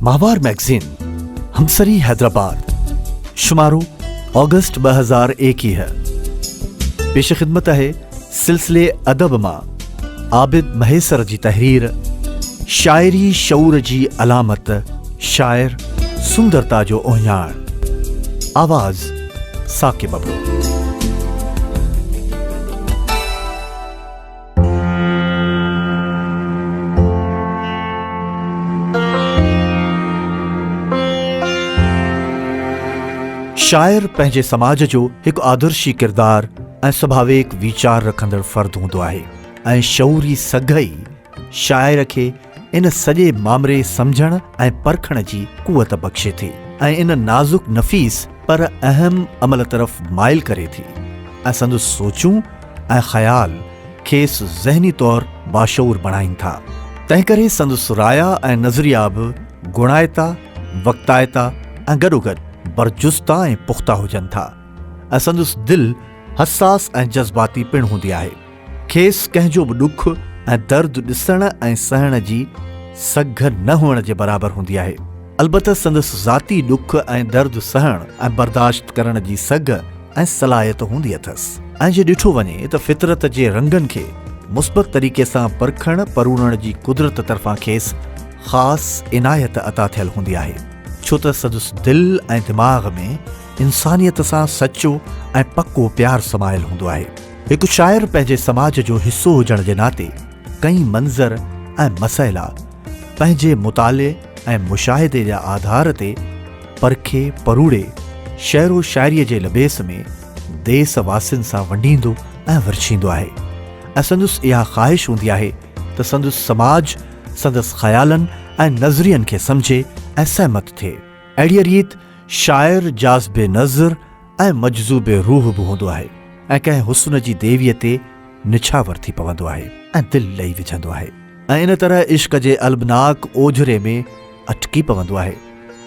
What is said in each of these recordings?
माहवार मैगज़ीन हमसरी हैदराबाद शुमारो अगस्त 2001 है। पेश खिदमत है सिलसिले अदब मां आबिद महेसर जी तहरीर शायरी शऊर जी अलामत शायर सुंदरता जो ओहियाण आवाज़ साकिब अबू। शायर पंहिंजे समाज जो हिकु आदर्शी किरदार ऐं स्वाभाविक वीचार रखंदड़ फ़र्द हूंदो आहे ऐं शऊरी सघई शायर खे इन सॼे मामरे सम्झण ऐं परखण जी कुवत बख़्शे थी ऐं इन नाज़ुक नफ़ीस पर अहम अमल तरफ़ माइल करे थी ऐं संदसि सोचूं ऐं ख़याल खेसि ज़हनी तौर बाशऊर बणाइनि था। तंहिं करे संदसि राया ऐं नज़रिया बि गुणायता वक़्तायता ऐं गॾोगॾु बरजुस्ता ऐं पुख्ता हुजनि था ऐं संदसि दिलि हसास ऐं जज़्बाती पिणु हूंदी आहे। खेसि कंहिंजो बि ॾुख ऐं दर्द ॾिसण ऐं सहण जी सघ न हुअण जे बराबरि हूंदी आहे। अलबत संदसि ज़ाती ॾुख ऐं दर्द सहण ऐं बर्दाश्त करण जी सघ ऐं सलाहियत हूंदी अथसि ऐं जे ॾिठो वञे त फितरत जे रंगनि खे मुस्बत तरीक़े सां परखण परूणण जी कुदरत तरफ़ां खेसि ख़ासि इनायत अता थियल हूंदी आहे, छो त संदसि दिलि ऐं दिमाग़ में इंसानियत सां सचो ऐं पको प्यार समायल हूंदो आहे। हिकु शाइर पंहिंजे समाज जो हिसो हुजण जे नाते कई मंज़र ऐं मसइला पंहिंजे मुताले ऐं मुशाहिदे जा आधार ते परखे परूड़े शेरो शाइरीअ जे लबेस में देस वासियुनि सां वंडींदो ऐं वरछींदो आहे ऐं संदसि इहा ख़्वाहिश हूंदी आहे त संदसि समाज संदसि ख़यालनि ऐं नज़रियनि खे सम्झे ऐं सहमत थिए। अहिड़ीअ रीति शाइर जाज़्बे नज़र ऐं मजज़ूबे रूह बि हूंदो आहे ऐं कंहिं हुस्न जी देवीअ ते निछावर थी पवंदो आहे ऐं दिलि ॾेई विझंदो आहे ऐं इन तरह इश्क जे अलबनाक ओझरे में अटकी पवंदो आहे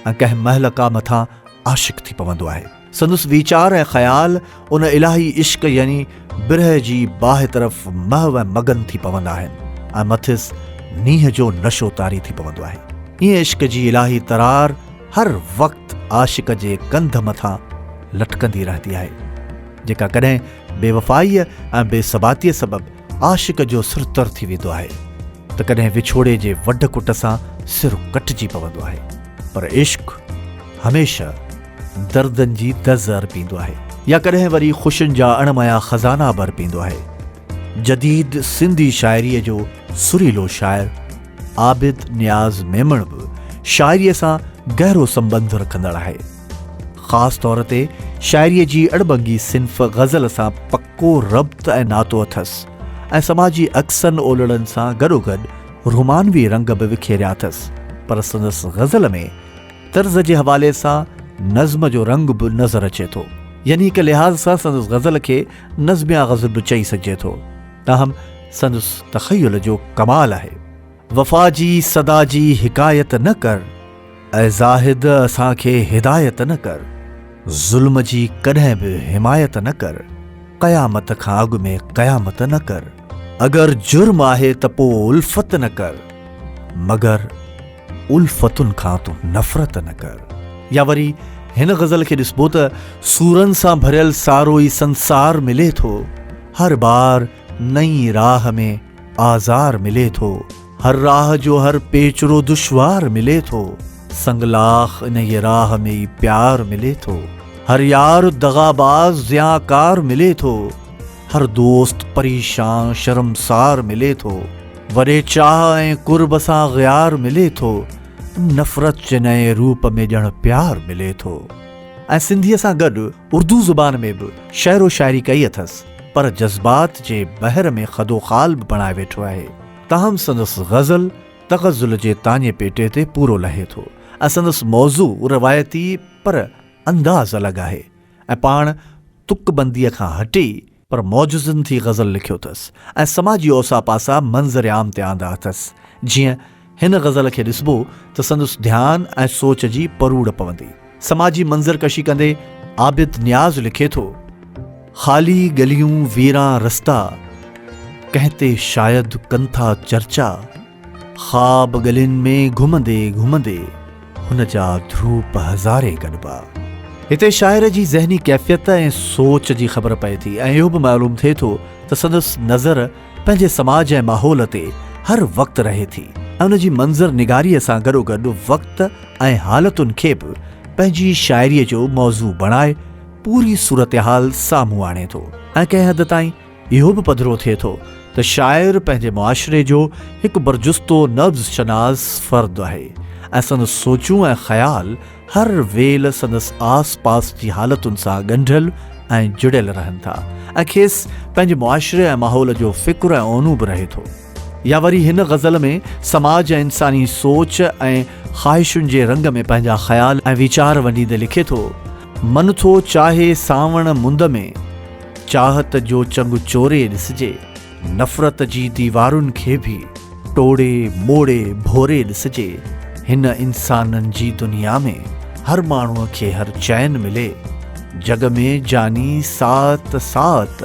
ऐं कंहिं महलका मथां आशिक़ थी पवंदो आहे। संदसि वीचार ऐं ख़याल उन इलाही इश्क यानी बिरह जी बाहि तरफ़ महव ऐं मगन थी पवंदा आहिनि ऐं मथिस नींहं जो नशो तारी थी पवंदो आहे। ईअं इश्क जी इलाही तरार हर वक़्तु आशिक़ जे कंध मथां लटकंदी रहंदी आहे, जेका कॾहिं बेवफ़ाईअ ऐं बेसबातीअ सबबि आशिक़ जो सिर तर थी वेंदो आहे त कॾहिं विछोड़े जे वढ कुट सां सिर कटिजी पवंदो आहे। पर इश्क हमेशह दर्दनि जी दज़ अर्पींदो आहे या कॾहिं वरी ख़ुशियुनि जा अणमया ख़ज़ाना बि अर्पींदो आहे। जदीद सिंधी शाइरीअ जो सुरीलो शाइर आबिद नियाज़ मेमण बि शाइरीअ सां गहरो संबंध रखंदड़ आहे। ख़ासि तौर ते शाइरीअ जी अड़बंगी सिन्फ़ ग़ज़ल सां पको रब्त ऐं नातो अथसि ऐं समाजी अक्सनि ओलड़नि सां गॾोगॾु रुमानवी रंग बि विखेरिया अथसि, पर संदसि ग़ज़ल में तर्ज़ जे हवाले सां नज़्म जो रंग बि नज़र अचे थो, यानी हिक लिहाज़ सां संदसि ग़ज़ल खे नज़्मिया ग़ज़ल बि चई सघिजे थो। ताहम संदसि तख़य्युल जो कमाल आहे। वफ़ा जी सदा जी हिकायत न कर ऐं ज़ाहिद असांखे हिदायत न कर, ज़ुल्म जी कॾहिं बि हिमायत न कर, क़यामत खां अॻु में क़यामत न कर, अगरि जुर्म आहे त पोइ उल्फत न कर, मगर उल्फतुनि खां तूं नफ़रत न कर। या वरी हिन ग़ज़ल खे ॾिसबो त सूरनि सां भरियल सारो ई संसार मिले थो, हर बार नई राह में आज़ार मिले थो, हर राह जो हर पेचरो दुश्वार मिले थो, संगलाख इन ये राह में ई प्यार मिले थो, हर यार दगाबाज ज़ियाकार मिले थो, हर दोस्त परेशान शर्मसार मिले थो, वरे चाह ऐं कुर्ब सां ग़यार मिले थो, नफ़रत जे नए रूप में ॼण प्यार मिले थो। ऐं सिंधीअ सां गॾु उर्दू ज़ुबान में बि शाइरो शाइरी कई अथसि, पर जज़्बात जे बहर में ख़दोख़ाल बि बणाए वेठो आहे। ताहम संदसि ग़ज़ल तग़ज़ुल जे ताने पेटे ते पूरो लहे थो ऐं संदसि मौज़ू रवायती पर अंदाज़ अलॻि आहे ऐं पाण तुकबंदीअ खां हटी पर मौजज़नि थी ग़ज़ल लिखियो अथसि ऐं समाजी ओसा पासा मंज़र आम ते आंदा अथसि। जीअं हिन ग़ज़ल खे ॾिसबो त संदसि ध्यानु ऐं सोच जी परूड़ पवंदी। समाजी मंज़र कशी कंदे आबिद नियाज़ लिखे थो, ख़ाली गलियूं वीरां रस्ता कंहिं ते शायदि कनि था चर्चा, ख़्वाब गलियुनि में घुमंदे घुमंदे हुन जा ध्रूप हज़ारे गॾिबा। हिते शाइर जी ज़हनी कैफ़ियत ऐं सोच जी ख़बर पए थी ऐं इहो बि मालूम थिए थो त संदसि नज़र पंहिंजे समाज ऐं माहौल ते हर वक़्तु रहे थी ऐं उन जी मंज़र निगारीअ सां गॾोगॾु वक़्तु ऐं हालतुनि खे बि पंहिंजी शाइरीअ जो मौज़ू बणाए पूरी सूरत हाल साम्हूं आणे थो। ऐं कंहिं हद ताईं इहो बि पधिरो थिए थो त शाइर पंहिंजे मुआशिरे जो हिकु बरजुस्तो नब्ज़ शनास फ़र्द आहे ऐं संदसि सोचूं ऐं ख़्याल हर वेल संदसि आस पास जी हालतुनि सां ॻंढियल ऐं जुड़ियल रहनि था ऐं खेसि पंहिंजे मुआशिरे ऐं माहौल जो फ़िक्रु ऐं ओनू बि रहे थो। या वरी हिन ग़ज़ल में समाज ऐं इंसानी सोच ऐं ख़्वाहिशुनि जे रंग में पंहिंजा ख़्याल ऐं वीचार वंडींदे लिखे थो, मन थो चाहे सावण मुंद में चाहत जो चंगु चोरे ॾिसिजे, नफ़रत जी दीवारुनि खे बि टोड़े मोड़े भोरे ॾिसिजे, हिन इंसाननि जी दुनिया में हर माण्हूअ खे हर चैन मिले, जग में जानी सात सात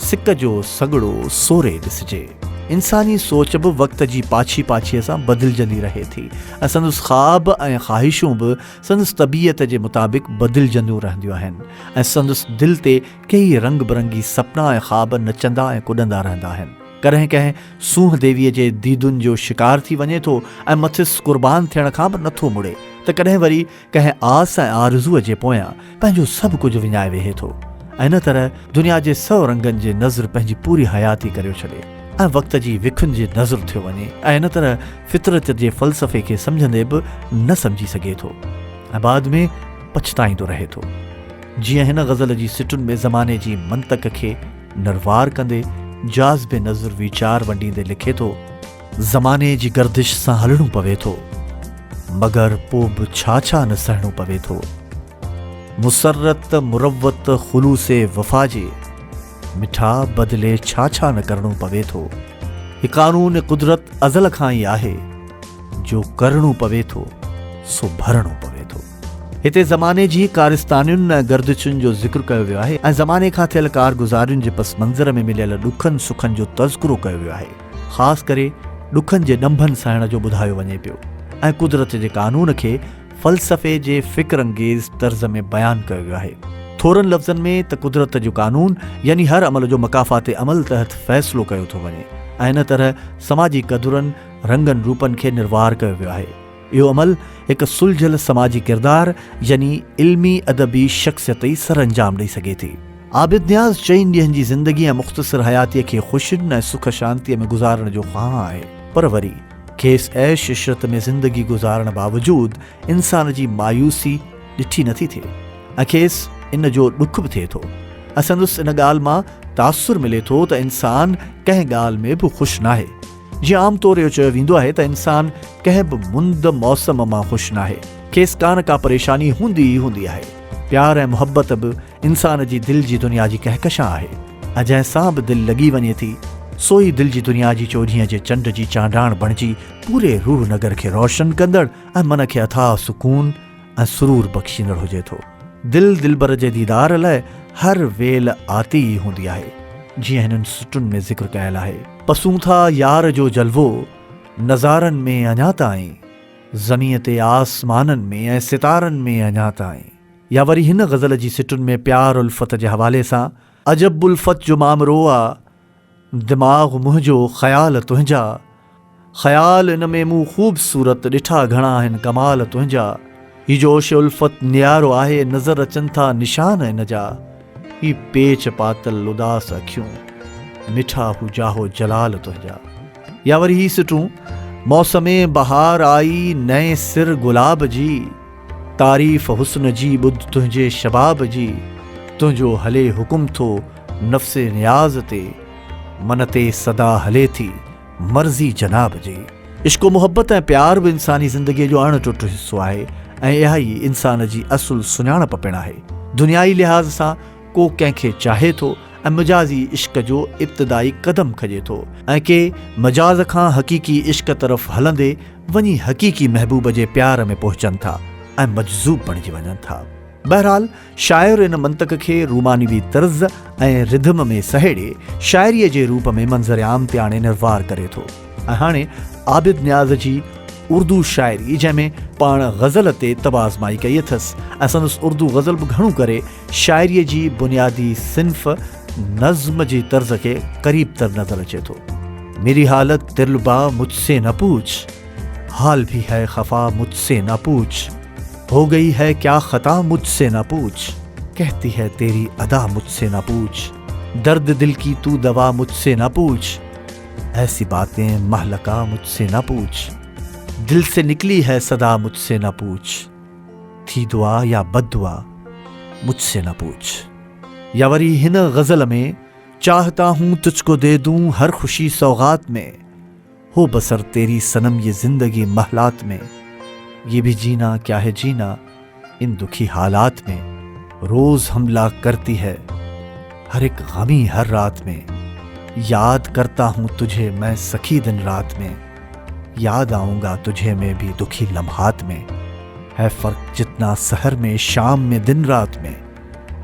सिक जो सगड़ो सोरे ॾिसिजे। इंसानी सोच बि वक़्त जी पाछी पाछीअ सां बदिलजंदी रहे थी ऐं संदसि ख़्वाब ऐं ख़्वाहिशूं बि संदसि तबीयत जे मुताबिक़ बदिलजंदियूं रहंदियूं आहिनि ऐं संदसि दिलि ते कई रंग बिरंगी सपना ऐं ख़्वाब नचंदा ऐं कुॾंदा रहंदा आहिनि। कॾहिं कंहिं सूंह देवीअ जे दीदुनि जो शिकार थी वञे थो ऐं मथिस क़ुर्बान थियण खां बि नथो मुड़े त कॾहिं वरी कंहिं आस ऐं आरज़ूअ जे पोयां पंहिंजो सभु कुझु विञाए वेहे थो ऐं इन तरह दुनिया जे सौ रंगनि जे नज़र पंहिंजी पूरी हयाती करे छॾे ऐं वक़्त जी विखुनि जे नज़र थियो वञे ऐं इन तरह फितरत जे फ़लसफ़े खे सम्झंदे बि न सम्झी सघे थो ऐं बाद में पछताईंदो रहे थो। जीअं हिन ग़ज़ल जी सिटुनि में ज़माने जी मंतक खे नरवार कंदे जाज़्बे नज़र वीचार वंडींदे लिखे थो, ज़माने जी गर्दिश सां हलणो पवे थो मगर पोइ बि छा छा न सहणो पवे थो, मुसरत मुरवत ख़ुलूसे वफ़ा जे मिठा बदिले छा छा न करणो पवे थो, हीउ क़ानून कुदरत अज़ल खां ई आहे, जो करणो पवे थो सो भरणो पवे थो। हिते ज़माने जी कारिस्तानियुनि ऐं गर्दिशुनि जो ज़िक्र कयो वियो आहे ऐं ज़माने खां थियल कारगुज़ारियुनि जे पस मंज़र में मिलियल ॾुखनि सुखनि जो तज़किरो कयो वियो आहे। ख़ासि करे ॾुखनि जे ॾंभनि सहण जो ॿुधायो वञे पियो ऐं कुदरत जे क़ानून खे फ़लसफ़े जे फ़िक्र अंगेज़ तर्ज़ में बयानु कयो वियो आहे। थोरनि लफ़्ज़नि में त कुदरत जो क़ानून यानी हर अमल जो मकाफ़ाते अमल तहत फ़ैसिलो कयो थो वञे ऐं इन तरह समाजी क़दुरनि रंगनि रूपनि खे निर्वार कयो वियो आहे। इहो अमल हिकु सुलझियल समाजी किरदार यानी इल्मी अदबी शख़्सियत ई सर अंजाम ॾेई सघे थी। आबिद नियाज़ 4 ॾींहंनि जी ज़िंदगी ऐं मुख़्तसिर हयातीअ खे ख़ुशियुनि ऐं सुख शांतीअ में गुज़ारण जो ख़्वाह आहे, पर वरी खेसि ऐश इशरत में ज़िंदगी गुज़ारण बावजूदि इंसान जी मायूसी ॾिठी नथी थिए ऐं खेसि इन जो ॾुख बि थिए थो ऐं संदसि इन ॻाल्हि मां तासुर मिले थो त इंसान कंहिं ॻाल्हि में बि ख़ुशि नाहे। जीअं आम तौर इहो चयो वेंदो आहे त इंसान कंहिं बि मुंद मौसम मां ख़ुशि नाहे, खेसि का न का परेशानी हूंदी ई हूंदी आहे। प्यार ऐं मुहबत बि इंसान जी दिलि जी दुनिया जी कहकशां आहे ऐं जंहिंसां बि दिलि लॻी वञे थी सो ई दिलि जी दुनिया जी चोॾींहं जे चंड जी चांडाण बणिजी पूरे रूह नगर खे रोशन कंदड़ ऐं मन खे अथाह सुकून ऐं सुरूर बख़्शींदड़ हुजे थो। दिलि दिलबर जे दीदार लाइ हर वेल आती ई हूंदी आहे, जीअं हिननि सुटुनि में ज़िक्र कयल आहे। पसूं था यार जो जलवो नज़ारनि में अञा ताईं, ज़मीअ ते आसमाननि में ऐं सितारनि में अञा ताईं। या वरी हिन ग़ज़ल जी सिटुनि में प्यार उल्फत जे हवाले सां, अजब उल्फत जो मामरो आ, दिमाग़ मुंहिंजो ख़्याल तुंहिंजा, ख़्याल इन में मूं ख़ूबसूरत ॾिठा घणा आहिनि कमाल तुंहिंजा, ही जोश उल्फत नियारो आहे नज़र अचनि था निशान इन जा, ही पेच पातल उदास अखियूं मिठा हू जाहो जलाल तुंहिंजा। या वरी ही सिटूं, मौसमे बहार आई नए सिर गुलाब जी, तारीफ़ हुस्न जी ॿुध तुंहिंजे शबाब जी, तुंहिंजो हले हुकुम थो नफ़्से नियाज़ ते, मन ते सदा हले थी मर्ज़ी जनाब जी। इश्क़ो मुहब्बत ऐं प्यार बि इंसानी ज़िंदगीअ जो अणटुट हिसो आहे ऐं इहा ई इंसान जी असुल सुञाणप पिणु आहे। दुनियाई लिहाज़ सां को कंहिंखे चाहे थो ऐं मजाज़ी इश्क़ जो इब्तिदाई क़दम खॼे थो ऐं के मजाज़ खां हक़ीक़ी इश्क़ तरफ़ हलंदे वञी हक़ीक़ी महबूब जे प्यार में पहुचनि था ऐं मजज़ूब बणिजी वञनि था। बहरहाल शाइर इन मंतक खे रूमानीवी तर्ज़ ऐं रिधम में सहेड़े शाइरीअ जे रूप में मंज़र आम ते आणे निर्वार करे थो ऐं हाणे आबिद नियाज़ जी उर्दू शाइरी जंहिंमें पाण ग़ज़ल ते तबाज़माई कई अथसि ऐं संदसि उर्दू ग़ज़ल बि घणो करे शाइरीअ जी बुनियादी सिन्फ़ नज़्म जी तर्ज़ खे क़रीब तर नज़र अचे थो। मेरी हालत दिलरुबा मुझसे न पूछ, हाल भी है खफा मुझसे न पूछ, हो गई है क्या खता मुझसे न पूछ, कहती है तेरी अदा मुझसे न पूछ, दर्द दिल की तू दवा मुझसे न पूछ, ऐसी बातें महलका मुझसे न पूछ, दिल से निकली है सदा मुझसे न पूछ, थी दुआ या बद्दुआ मुझसे न पूछ। या वरी हिन गज़ल में चाहता हूँ तुझको दे दूँ हर खुशी सौगात में, हो बसर तेरी सनम ये जिंदगी महलात में, ये भी जीना क्या है जीना इन दुखी हालात में, रोज हमला करती है हर एक गमी हर रात में, याद करता हूँ तुझे मैं सखी दिन रात में, याद आऊँगा तुझे मैं भी दुखी लम्हात में, है फ़र्क जितना सहर में शाम में दिन रात में,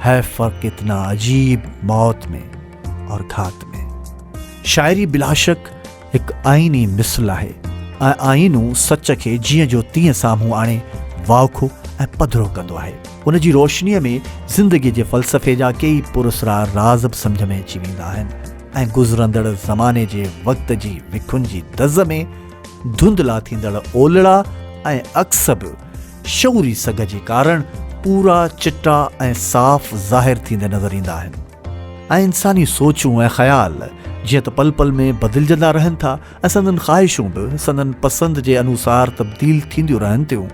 है फ़र्क इतना अजीब मौत में और घात में। शायरी बिलाशक एक आईनी मिसल है ऐं आईनू सच खे जीअं जो तीअं साम्हूं आणे वाउखो ऐं पधिरो कंदो आहे। उन जी रोशनीअ में ज़िंदगी जे फ़लसफ़े जा कई पुरस्रार राज़ बि सम्झ में अची वेंदा आहिनि ऐं गुज़रंदड़ ज़माने जे वक़्त जी विखुनि जी दज़ में धुंधला थींदड़ ओलड़ा ऐं अक्स बि शऊरी सघ जे कारण पूरा चिटा ऐं साफ़ ज़ाहिर थींदे नज़र ईंदा आहिनि ऐं इंसानी सोचूं ऐं ख़्याल जीअं त पल पल में बदिलजंदा रहनि था ऐं संदनि ख़्वाहिशूं बि संदनि पसंदि जे अनुसार तब्दील थींदियूं रहनि थियूं।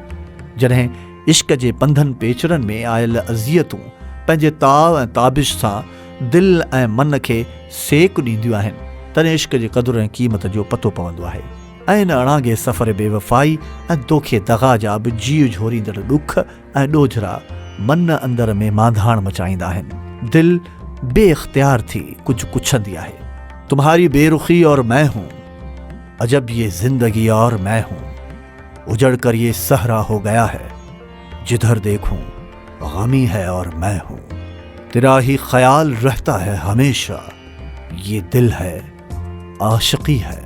जॾहिं इश्क जे पंधनि पेचरनि में आयल अज़ियतूं पंहिंजे ताव ऐं ताबिश सां दिलि ऐं मन खे सेक ॾींदियूं आहिनि तॾहिं इश्क जे क़दुरु ऐं क़ीमत जो पतो पवंदो आहे ऐं इन अणांगे सफ़र बेवफ़ाई ऐं दोखे दगा जा बि जीव झोरींदड़ ॾुख ऐं ॾोझरा मन अंदर में मांधाण मचाईंदा आहिनि। दिलि बेइख्तियार थी कुझु कुछंदी आहे। तुम्हारी बेरुखी और मैं हूँ, अजब ये जिंदगी और मैं हूँ, उजड़ कर ये सहरा हो गया है, जिधर देखूं गमी है और मैं हूँ, तेरा ही ख्याल रहता है हमेशा, ये दिल है आशिकी है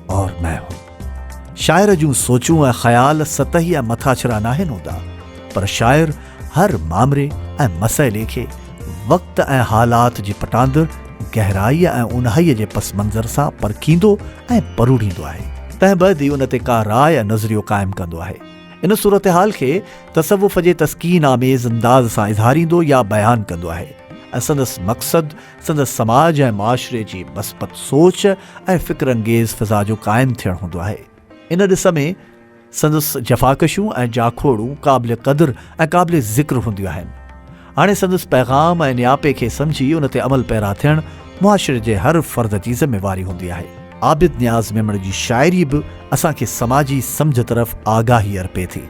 और मैं हूँ। शायर जूं सोचूं ऐं ख़्याल सतही ऐं मथाछरा नाहिनि हूंदा पर शाइर हर मामरे ऐं मसइले खे वक़्त ऐं हालात जी पटांदर गहराई ऐं उन्हाईअ जे पस मंज़र सां परखींदो ऐं परूड़ींदो आहे। तंहिं बैदि उन ते का राय ऐं नज़रियो क़ाइमु कंदो आहे। इन सूरत हाल खे तसव्वुफ़ जे तस्कीन आमेज़ अंदाज़ सां इज़हारींदो या बयानु कंदो आहे ऐं संदसि मक़सदु संदसि समाज ऐं माशरे जी मस्बत सोच ऐं फ़िक्र अंगेज़ फ़िज़ा जो क़ाइमु थियणु हूंदो आहे। इन ॾिस में संदसि जफ़ाकशूं ऐं जाखोड़ूं क़ाबिल क़दुरु ऐं क़ाबिल ज़िक्र हूंदियूं आहिनि। हाणे संदसि पैगाम ऐं नियापे खे सम्झी उन ते अमल पैरा थियणु मुआशरे जे हर फ़र्द जी ज़िम्मेवारी हूंदी आहे। आबिद नियाज़ मेमण जी शाइरी बि असांखे समाजी सम्झ तरफ़ आगाही अर्पे थी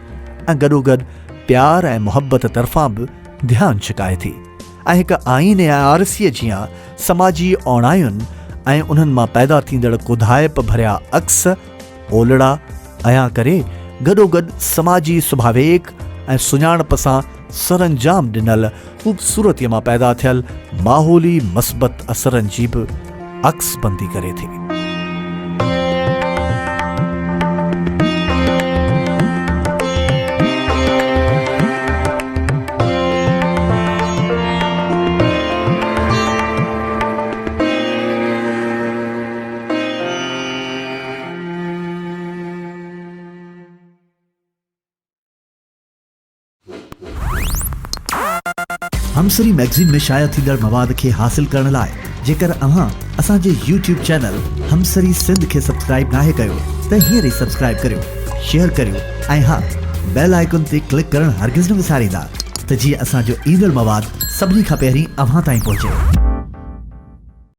ऐं गॾोगॾु प्यार ऐं मुहबत तरफ़ां बि ध्यानु छिकाए थी ऐं हिकु आईने ऐं आरसीअ जियां समाजी औणायुनि ऐं उन्हनि मां पैदा थींदड़ कुधाइप भरिया अक्स ओलड़ा अया करे गॾोगॾु समाजी सुभावेक ऐं सुञाणप सां सरअंजाम ॾिनल ख़ूबसूरतीअ मां पैदा थियल माहौली मस्बत असरनि जी बि अक्सबंदी करे थी। हमसरी मैगज़ीन में शाया थींदड़ मवाद खे हासिल करण लाइ जेकर अव्हां असांजे YouTube चैनल हमसरी सिंध खे सब्सक्राइब नाहे कयो त हींअर ई सब्सक्राइब करियो, शेयर करियो ऐं हा बेल आइकन ते क्लिक करण हरगिज़ न विसारींदा त जीअं असांजो ईंदड़ मवाद सभिनी खां पहिरीं अव्हां ताईं पहुचे।